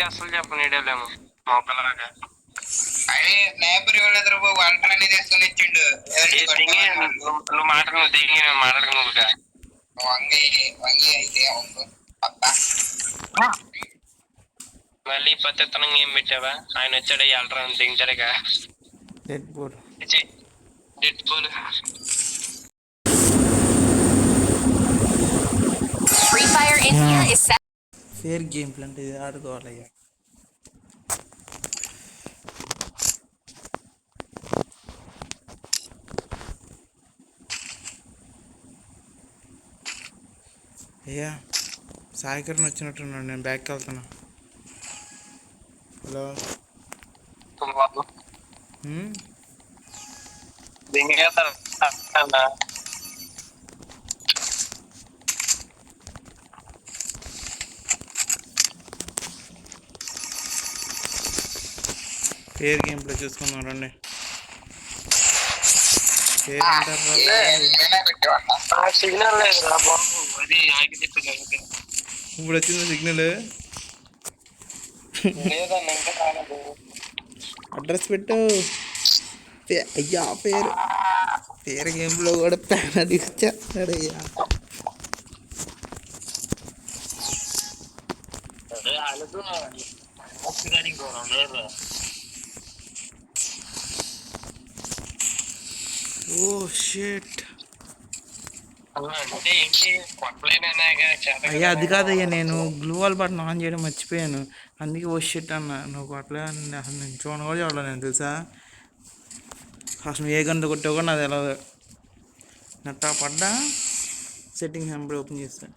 అయితే అసలు చెప్పను ఏడలేము మొక్కలాగా. అదే స్నేపర్ ఇవ్వలేదు వంటలు అనేది వేసుకొని ఇచ్చిండు. నువ్వు మాట్లాడు, దిగి మాట్లాడక నువ్వుగా వంగి వంగి అయితే మళ్ళీ పద్ధతనంగా ఏం పెట్టావా? ఆయన వచ్చాడు వెళ్ళరా దించాడుగా. డెడ్ బోల్ డెడ్ బోల్ ఫేర్ గేమ్ ప్లే అంటే ఇది ఆడుకోవాలి. అయ్యా సాయికరణ వచ్చినట్టున్నాడు, నేను బ్యాక్కి వెళ్తున్నా. హలో పేరు గేమ్ ప్లే చూసుకుందాం రండి. పేరు అంటారు సిగ్నల్ లేదు బాబు. అది ఇప్పుడు వచ్చింది సిగ్నల్. అడ్రస్ పెట్టు. అయ్యా పేరు గేమ్లో కూడా ప్యాన్ చేస్తాడు అయ్యా. ఓ షిట్ అయ్యా అది కాదయ్యా, నేను గ్లూ వాల్ బటన్ ఆన్ చేయడం మర్చిపోయాను, అందుకే ఓ షిట్ అన్న. నువ్వు కొట్టలే అసలు, నేను చూడను కూడా చూడలేదు నేను తెలుసా. అసలు ఏ గంట కొట్టావు కూడా నాది ఎలా నట్టా పడ్డా. సెట్టింగ్స్ నెంబర్ ఓపెన్ చేస్తాను.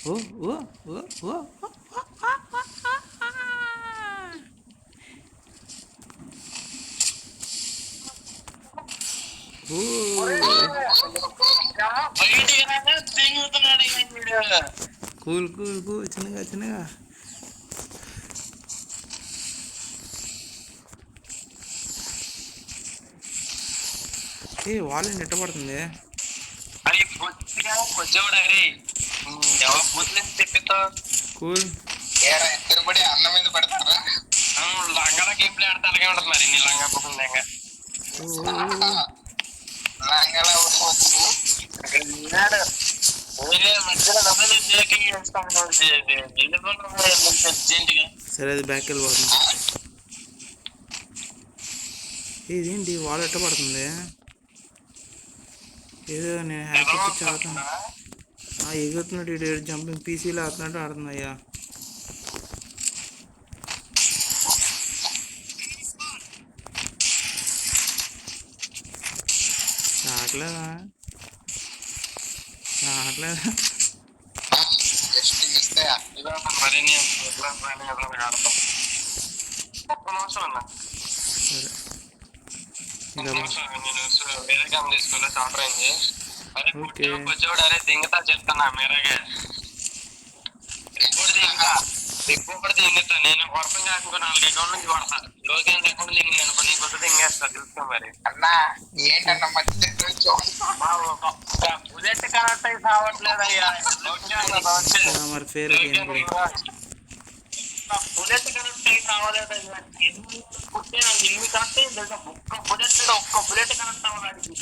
ఓ ఓ ఓ ఓ కూల్ కూల్ కూల్ చిన్నగా ఏ వాళ్ళని ఎట్టబడుతుంది. కూల్ తిరుపతి అన్నం మీద పడతారా? లంగా గేమ్ ప్లే ఆడితే అలాగే ఉంటుంది మరి. నీ లంగా పోతుంది సరే అది బ్యాక్ వెళ్ళిపోతుంది. ఇదేంటి వాళ్ళు ఎట్ట పడుతుంది? ఏదో నేను హ్యాక్ ఇచ్చి ఆడుతున్నా. ఎగురుతున్నాడు ఇటు, జంపింగ్ పీసీలో ఆడుతున్నట్టు ఆడుతున్నాయ్యా. రావట్లేదా ఓకే అరే దింగతా చెప్తానా మీరగా రిపోర్ట్ దింగుతా. నేను వర్షం కాకుండా 4 అకౌంట్ నుంచి కొడతా. రోజు ఎంత అకౌంట్ దిగింది అనుకో, నీ కొద్ది దింగేస్తా తెలుసుకో మరి. అన్నా ఏంటన్నా బుల్లెట్ కనెక్ట్ అయి కావట్లేదయ్యా. మరి fair game play bullet connect అయి కావలేదయ్యా. ఎన్ని కనెక్ట్ అయింది ఒక్క బుల్లెట్ కనెక్ట్ అవ్వడానికి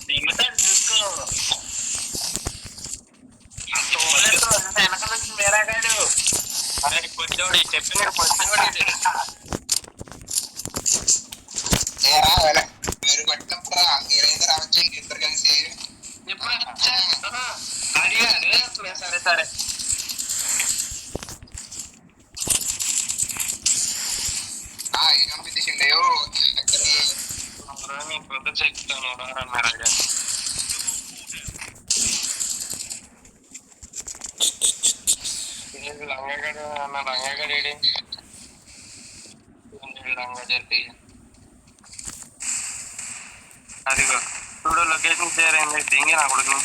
దిగుతా చూసుకో. వెనక నుంచి మేరాగాడు. అరే పొద్దుడి చెప్పినాడు, పొద్దుడి మీరు కొట్టినప్పుడు మీరైతే రావచ్చు ఇద్దరు కలిసి. అడిగారు సరే పంపించేసిండయో నీ పొద్దు చెప్తాను మేరాగా. లంగాగడు అన్న లంగాగడు ఏడి లంగా జరిపి అదిగో చూడు లొకేషన్ షేర్ అయింది. దింగి నా కొడుకు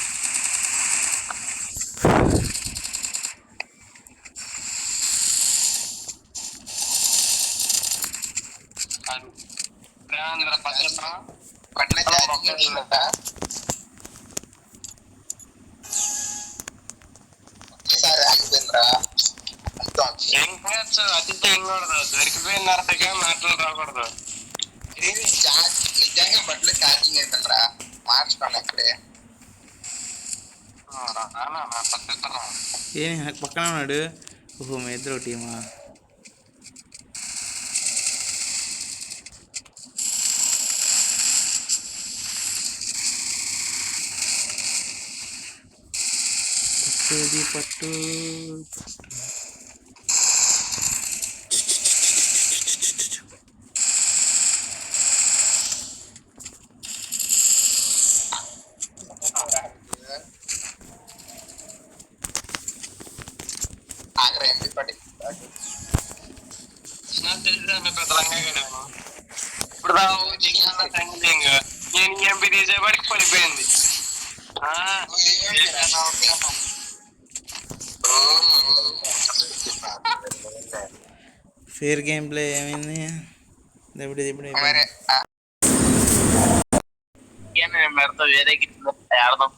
తాగొచ్చు, అతి తెగకూడదు. దొరికిపోయిన తర్వాత మాటలు రాకూడదు. ఇది నిజంగా బట్టలు ఛార్జింగ్ అవుతుందిరా, మార్చుకోండి ఇప్పుడే. ఏ నాకు పక్కన ఉన్నాడు. ఓహో మీ ఇద్దరు టీమా? పట్టుది పట్టు. ఆగ్రా ఎంపీ పట్టి ఇప్పుడు నేను ఎంపీ తీసేవాడికి పడిపోయింది. ఫేర్ గేమ్ ప్లే ఏమైంది? ఇప్పుడు మరి నేను పెడతా వేరే ఆడదాం.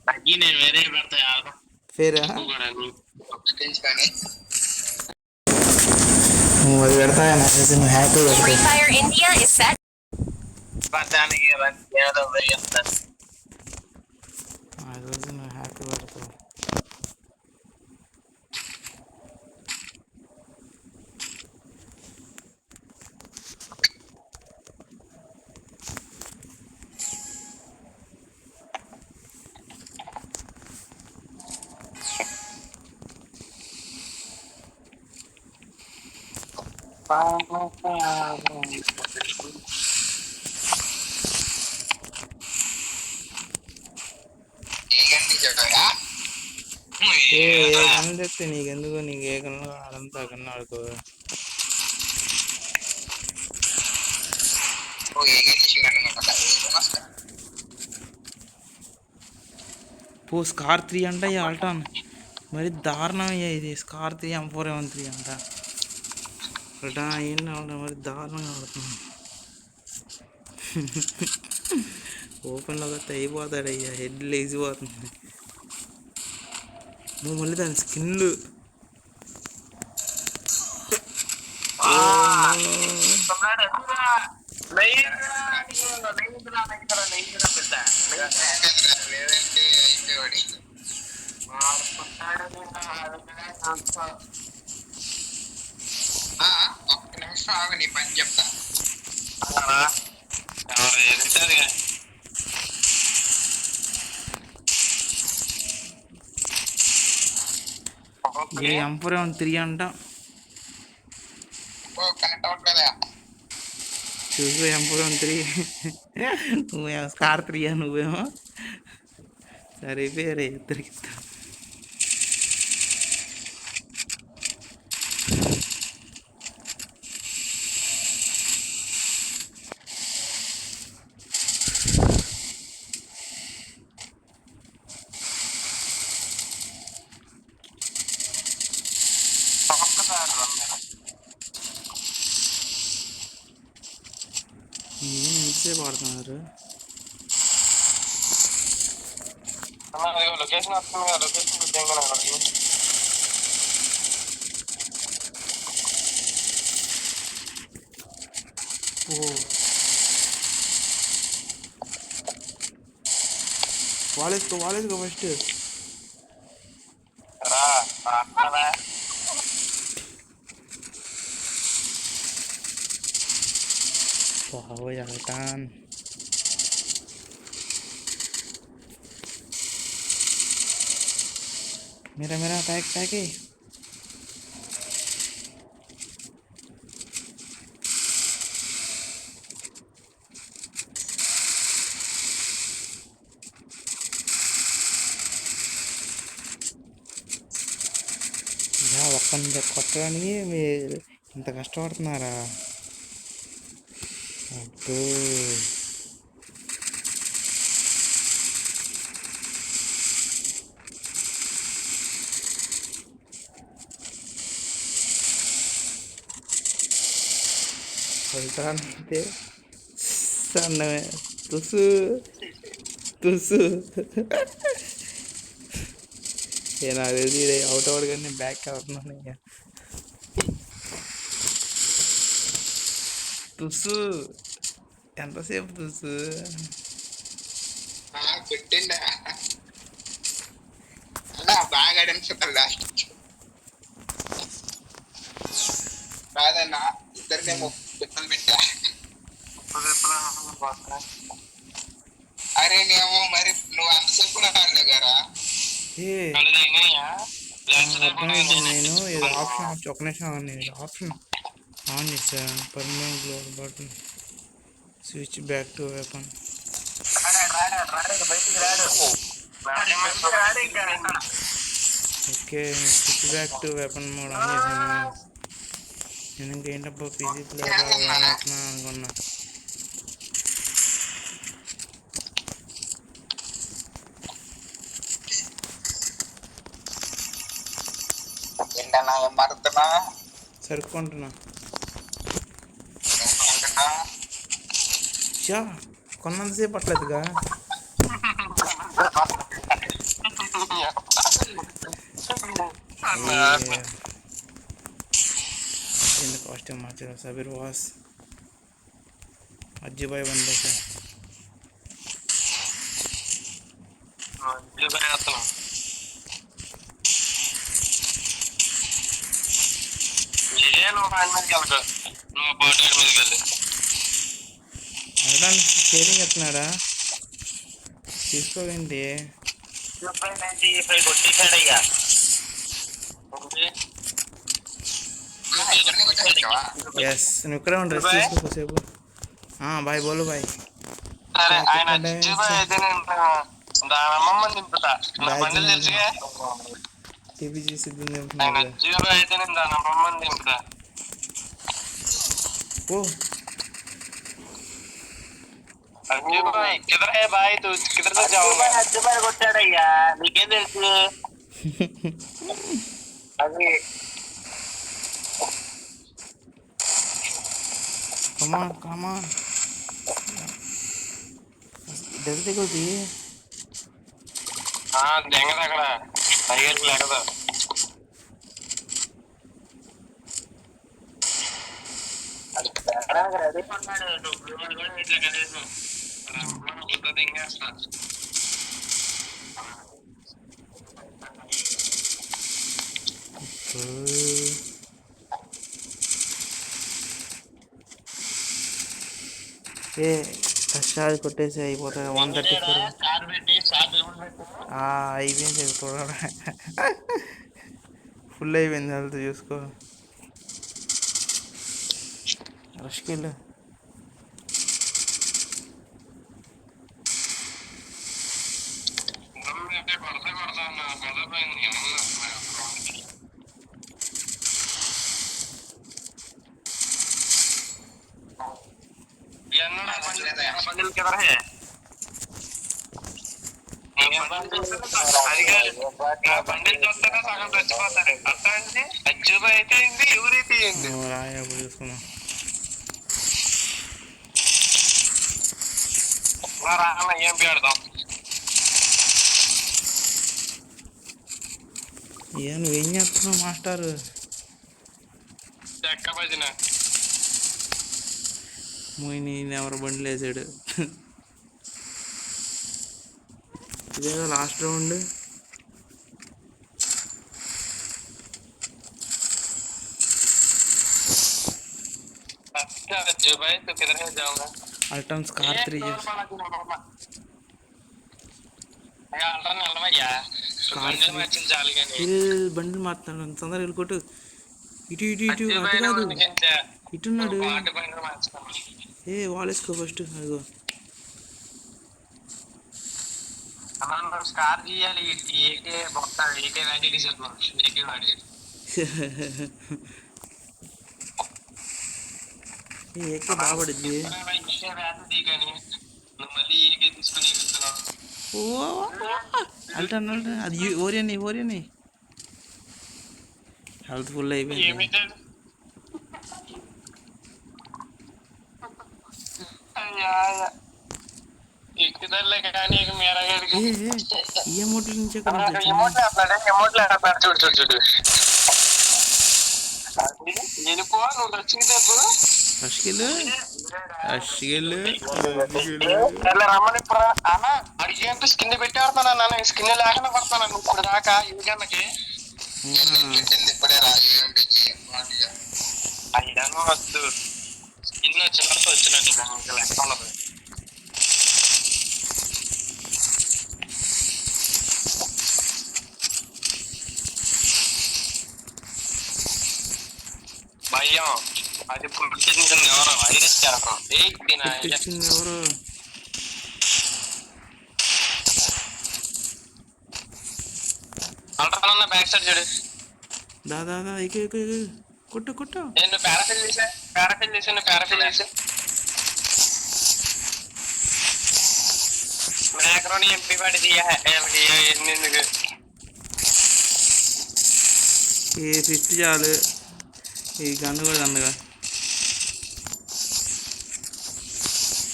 తగ్గి నేను వేరే పెడతా ఆడదాం. ఫేరా కానీ నువ్వు అది పెడతా నువ్వు hack Free Fire India is set. పడ్డానికి ఏదో నువ్వు హ్యాక్ పెడతావు. ఏంటి చెప్పగా ఏ కన్నా చెప్తే నీకెందుకు? నీకు ఏ కన్నా ఆడంతా కన్నా ఆడుకో. పో స్కార్ 3 అంట ఈ ఆల్టాన్. మరి దారుణం అయ్యా ఇది. స్కార్ 3 M4A13 అంట. అటా ఏంటి ఆడటం మరి దారుణంగా ఆడుతున్నాను. ఓపెన్లో వస్తే అయిపోతాడయ్యా, హెడ్ లేచిపోతుంది. నువ్వు మళ్ళీ దాని స్కిన్లు లేదంటే అయిపోయాడు. ఒక్క నిమిషం ఆగు, నీ పని చెప్తా. M4A13 అంట. కనెక్ట్ అవ్వట్లేదా? చూసు M4A13. నువ్వేమో స్కార్ 3 నువ్వేమో సరిపోయారే ఇద్దరికి. ఎంతసేపు ఆడుతున్నారు? లొకేషన్ వస్తుంది కదా, లొకేషన్ వాళ్ళేసుకో ఫస్ట్. బాబోయ్ ఆల్టాన్. मेरा पैक है. ఒక్కని కొట్టడానికి మీరు ఇంత కష్టపడుతున్నారా? అబ్బో అంటే సన్నమే తుసు నాకు తెలిసి అవుట్ అవ్వడు కానీ నేను బ్యాక్ వెళ్తున్నాను ఇక తుస్సు ఎంతసేపు తుస్సు పెట్టిండా అలా బాగా అనిపిస్తుంది లాస్ట్ కాదన్నా ఇద్దరినేమో పెద్దలు పెట్టా అరే నేమో మరి నువ్వు అంతసేపు రాలే గారా ఏ అర్థమైంది నేను ఏదో ఆప్షన్ ఒక నిమిషం నేను ఆప్షన్ ఆన్ చేశాను permanent global button switch back to weapon okay switch back to weapon mode on చేశాను నేను ఇంకేంటబ్బా పీజీ ప్లేయర్ అనుకున్నా ఏంటన్నా ఏం మారుతున్నా సరుక్కుంటున్నా షా కొన్నంతసేపు పట్టలేదుగా కాస్ట్యూమ్ మార్చారు సబీర్ వాస్ అజ్జిబాయ్ బండి సార్ అనడానికి షేరింగ్ ఎత్తున్నాడా తీసుకోవేంటి ఎస్ నువ్వు ఇక్కడే ఉండి రెస్ట్ తీసుకో కొద్దిసేపు బాయ్ బోలు బాయ్ సరే ఆయన అయితే నేను దాని అమ్మమ్మని దింపుతా నా బండిలు తెలుసుగా టీపీజీ సిద్ధం ఆయన దింపుతున్నాడు జీరో అయితే నేను దాని అమ్మమ్మని దింపుతా ఓ అజ్జుబాయ్ किधर है भाई तू किधर से जाऊंगा అజ్జుబాయ్ కొట్టాడయ్యా నీకేం తెలుసు అది కమాన్ దగ్గర కొద్ది దెంగదు అక్కడ టైగర్కి లేకదు రెడీ పన్నాడు నువ్వు కూడా ఇట్లా కనీసం దెంగేస్తా ఏ కష్టాలు కొట్టేసి అయిపోతుంది 134 అయిపోయింది చూడాలి ఫుల్ అయిపోయింది హెల్త్ చూసుకో రష్కెళ్ళు బండిల్ किधर है బండిల్ చూస్తేనే సగం చచ్చిపోతారు అట్లా అంటే అజ్జుబాయ్ అయితే అయింది ఎవరైతే అయింది చూసుకున్నా రాన్న ఏం పేడదాం నువ్వేం చేస్తున్నావు మాస్టర్ చెక్క భజన మోయిని ఎవరు బండ్లు వేసాడు ఇదేదో లాస్ట్ రౌండ్ अज्जूबाई तो किधर है जाऊंगा अल्टम्स कार 3 अल्टन नलमయ్యా బండి మార్చిన చాలు కానీ బండి మారుతాడు తొందరగా వెళ్ళికొట్టు ఇటు ఇటు ఇటు అటు కాదు ఇటున్నాడు వాలేసుకో ఫస్ట్ అదిగో స్కార్ చేయాలి ఏకే బొత్తాడు ఏకే వాడి డీజల్ ఏకే వాడి ఏకే బాగా పడుద్ది నువ్వు మళ్ళీ ఏకే తీసుకుని అల్టన్ అది ఓరియని హెల్త్ ఫుల్ అయిపోయింది ఎక్కుదలే కానీ మేరగాడికి ఈ అమౌంట్ల నుంచి ఎక్కడ నుంచి వచ్చింది? ఎమోట్లు ఆడతాడు చూడు చూడు చూడు. వెళ్ళిపో నువ్వు వచ్చింది చెప్పు. అష్కిల్ రమ్మని ఇప్పుడు అన్న అడిగి అంటే స్కిన్ పెట్టి ఆడతాను నాన్న. స్కిన్ లేకుండా పడతాను ఇప్పుడు దాకా యువజన్నకి. పెట్టింది ఇప్పుడే రా ఈవెంట్కి. అయ్యాను వద్దు. స్కిన్ వచ్చినట్టు వచ్చినట్టు ఇంకా లెక్క ఉండదు. భయం అది పుట్టించింది ఎవరు? Iris character. తెచ్చింది ఎవరు? అంటానన్న బ్యాక్ సైడ్ చూడు. దాదా కొట్టు నేను పారాఫిల్ చేసా. మ్యాక్రోని ఎంపీ పడిది ఎందుకు? ఏ 50 చాలు. ఈ గన్ను కూడా అందుగా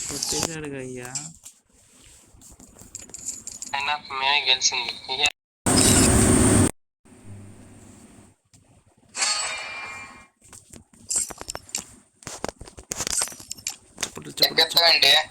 కొట్టేశాడుగా అయ్యా. అయినా మేమే గెలిచింది. చెప్పండి ఎక్కడండి